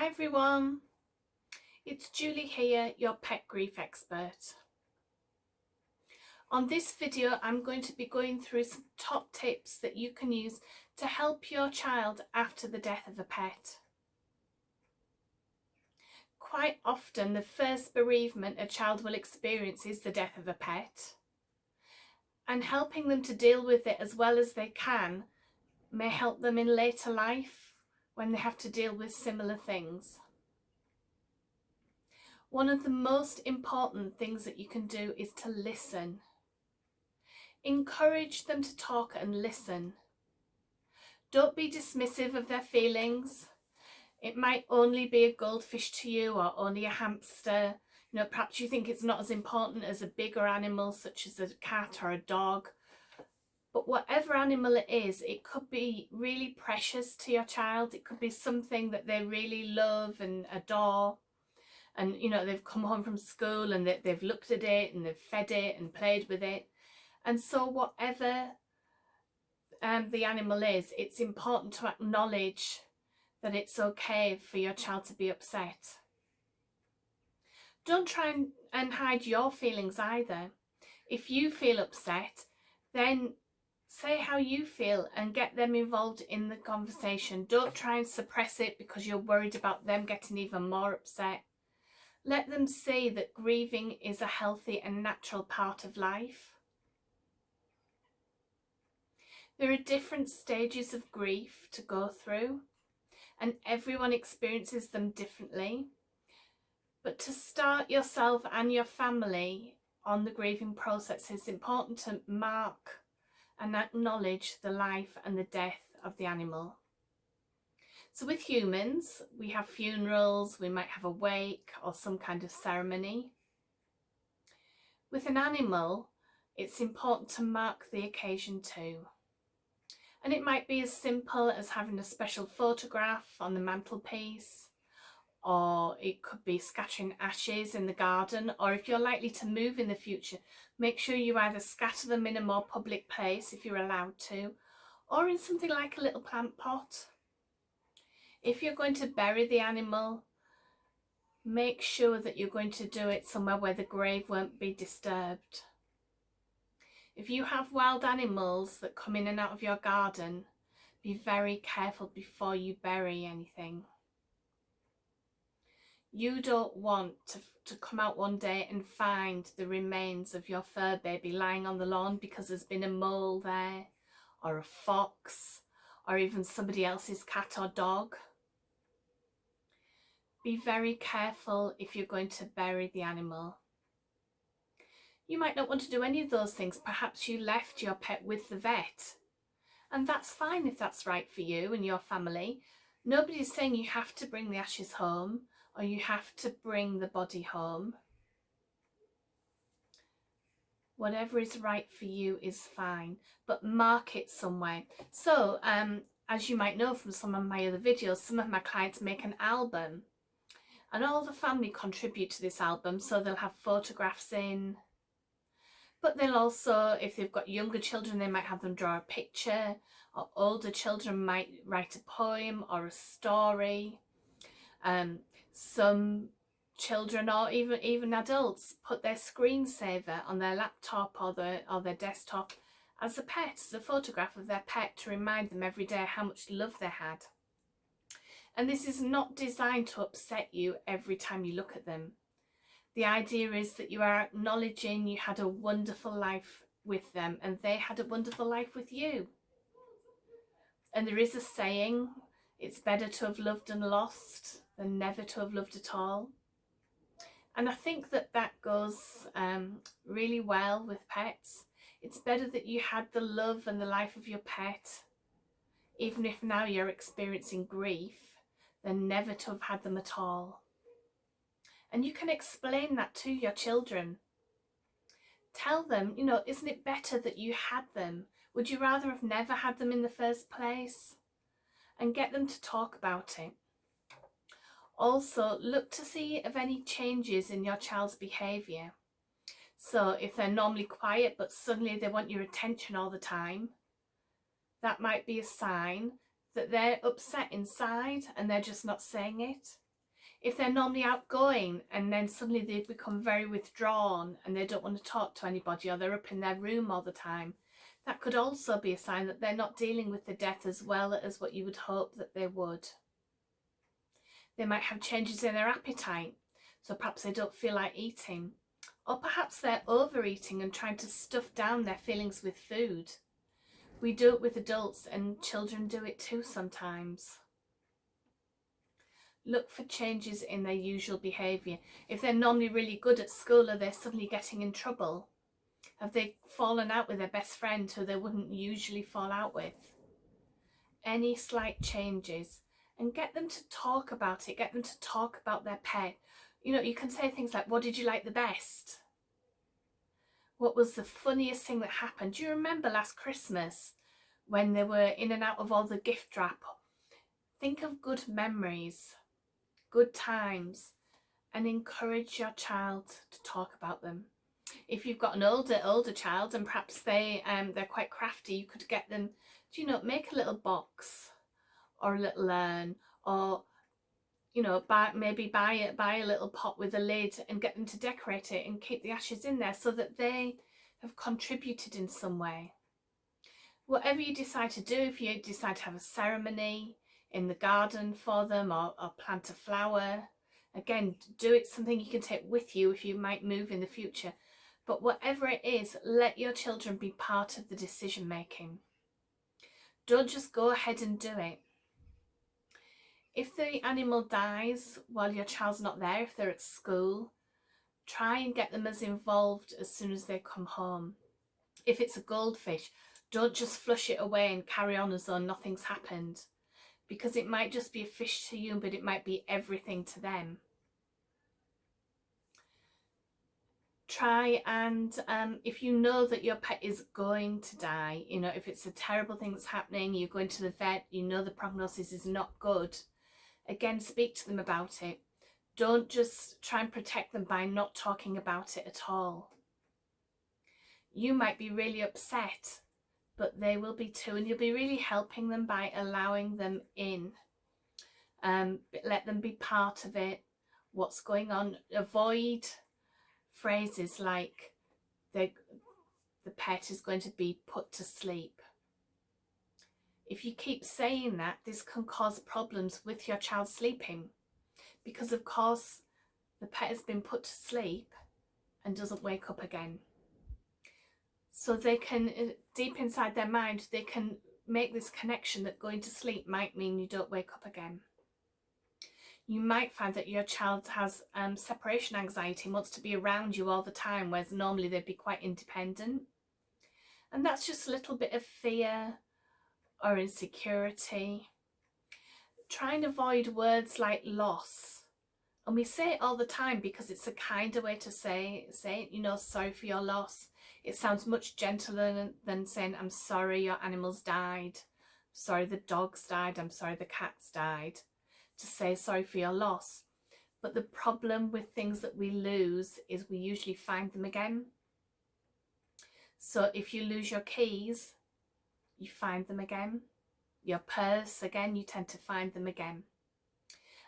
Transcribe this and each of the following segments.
Hi everyone, it's Julie here, your pet grief expert. On this video, I'm going to be going through some top tips that you can use to help your child after the death of a pet. Quite often, the first bereavement a child will experience is the death of a pet, and helping them to deal with it as well as they can may help them in later life when they have to deal with similar things. One of the most important things that you can do is to listen. Encourage them to talk and listen. Don't be dismissive of their feelings. It might only be a goldfish to you or only a hamster. Perhaps you think it's not as important as a bigger animal such as a cat or a dog. But whatever animal it is, it could be really precious to your child. It could be something that they really love and adore. And they've come home from school and they've looked at it and they've fed it and played with it. And so whatever the animal is, it's important to acknowledge that it's okay for your child to be upset. Don't try and hide your feelings either. If you feel upset, then say how you feel and get them involved in the conversation. Don't try and suppress it because you're worried about them getting even more upset. Let them see that grieving is a healthy and natural part of life. There are different stages of grief to go through, and everyone experiences them differently. But to start yourself and your family on the grieving process, it's important to mark and acknowledge the life and the death of the animal. So with humans, we have funerals, we might have a wake or some kind of ceremony. With an animal, it's important to mark the occasion too. And it might be as simple as having a special photograph on the mantelpiece, or it could be scattering ashes in the garden, or if you're likely to move in the future, make sure you either scatter them in a more public place if you're allowed to, or in something like a little plant pot. If you're going to bury the animal, make sure that you're going to do it somewhere where the grave won't be disturbed. If you have wild animals that come in and out of your garden, be very careful before you bury anything. You don't want to come out one day and find the remains of your fur baby lying on the lawn because there's been a mole there, or a fox, or even somebody else's cat or dog. Be very careful if you're going to bury the animal. You might not want to do any of those things. Perhaps you left your pet with the vet, and that's fine if that's right for you and your family. Nobody's saying you have to bring the ashes home or you have to bring the body home. Whatever is right for you is fine, but mark it somewhere. So as you might know from some of my other videos, some of my clients make an album and all the family contribute to this album. So they'll have photographs in, but they'll also, if they've got younger children, they might have them draw a picture, or older children might write a poem or a story. Some children or even adults put their screensaver on their laptop or their desktop as a pet, as a photograph of their pet, to remind them every day how much love they had. And this is not designed to upset you every time you look at them. The idea is that you are acknowledging you had a wonderful life with them and they had a wonderful life with you. And there is a saying, it's better to have loved and lost than never to have loved at all. And I think that goes really well with pets. It's better that you had the love and the life of your pet, even if now you're experiencing grief, than never to have had them at all. And you can explain that to your children. Tell them, isn't it better that you had them? Would you rather have never had them in the first place? And get them to talk about it. Also, look to see if any changes in your child's behaviour. So if they're normally quiet but suddenly they want your attention all the time, that might be a sign that they're upset inside and they're just not saying it. If they're normally outgoing and then suddenly they become very withdrawn and they don't want to talk to anybody, or they're up in their room all the time, that could also be a sign that they're not dealing with the death as well as what you would hope that they would. They might have changes in their appetite, so perhaps they don't feel like eating. Or perhaps they're overeating and trying to stuff down their feelings with food. We do it with adults, and children do it too sometimes. Look for changes in their usual behaviour. If they're normally really good at school, are they suddenly getting in trouble? Have they fallen out with their best friend who they wouldn't usually fall out with? Any slight changes, and get them to talk about it. Get them to talk about their pet. You know, you can say things like, what did you like the best? What was the funniest thing that happened? Do you remember last Christmas when they were in and out of all the gift wrap? Think of good memories, good times, and encourage your child to talk about them. If you've got an older child and perhaps they're quite crafty, you could get them, you know, make a little box or a little urn, or you know, buy a little pot with a lid and get them to decorate it and keep the ashes in there so that they have contributed in some way. Whatever you decide to do, if you decide to have a ceremony in the garden for them, or plant a flower, again, do it something you can take with you if you might move in the future. But whatever it is, let your children be part of the decision making. Don't just go ahead and do it. If the animal dies while your child's not there, if they're at school, try and get them as involved as soon as they come home. If it's a goldfish, don't just flush it away and carry on as though nothing's happened, because it might just be a fish to you, but it might be everything to them. Try and, if you know that your pet is going to die, you know, if it's a terrible thing that's happening, you're going to the vet, you know the prognosis is not good, again, speak to them about it. Don't just try and protect them by not talking about it at all. You might be really upset, but they will be too, and you'll be really helping them by allowing them in. Let them be part of it, what's going on. Avoid phrases like the pet is going to be put to sleep. If you keep saying that, this can cause problems with your child sleeping, because of course the pet has been put to sleep and doesn't wake up again. So they can, deep inside their mind, they can make this connection that going to sleep might mean you don't wake up again. You might find that your child has separation anxiety and wants to be around you all the time, whereas normally they'd be quite independent. And that's just a little bit of fear or insecurity. Try and avoid words like loss. And we say it all the time because it's a kinder way to say it, you know, sorry for your loss. It sounds much gentler than saying, I'm sorry your animals died. I'm sorry the dogs died. I'm sorry the cats died. To say sorry for your loss. But the problem with things that we lose is we usually find them again. So if you lose your keys, you find them again. Your purse, again, you tend to find them again.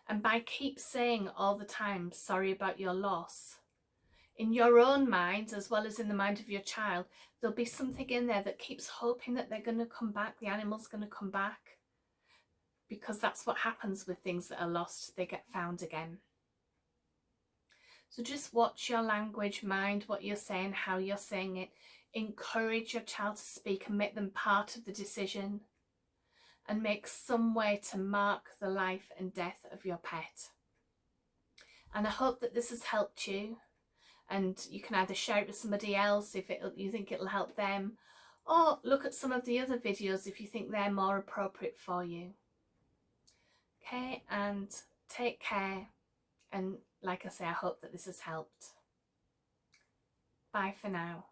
And by keep saying all the time, sorry about your loss, in your own mind, as well as in the mind of your child, there'll be something in there that keeps hoping that they're going to come back, the animal's going to come back. Because that's what happens with things that are lost, they get found again. So just watch your language, mind what you're saying, how you're saying it. Encourage your child to speak and make them part of the decision. And make some way to mark the life and death of your pet. And I hope that this has helped you. And you can either share it with somebody else if you think it'll help them, or look at some of the other videos if you think they're more appropriate for you. Okay, and take care. And like I say, I hope that this has helped. Bye for now.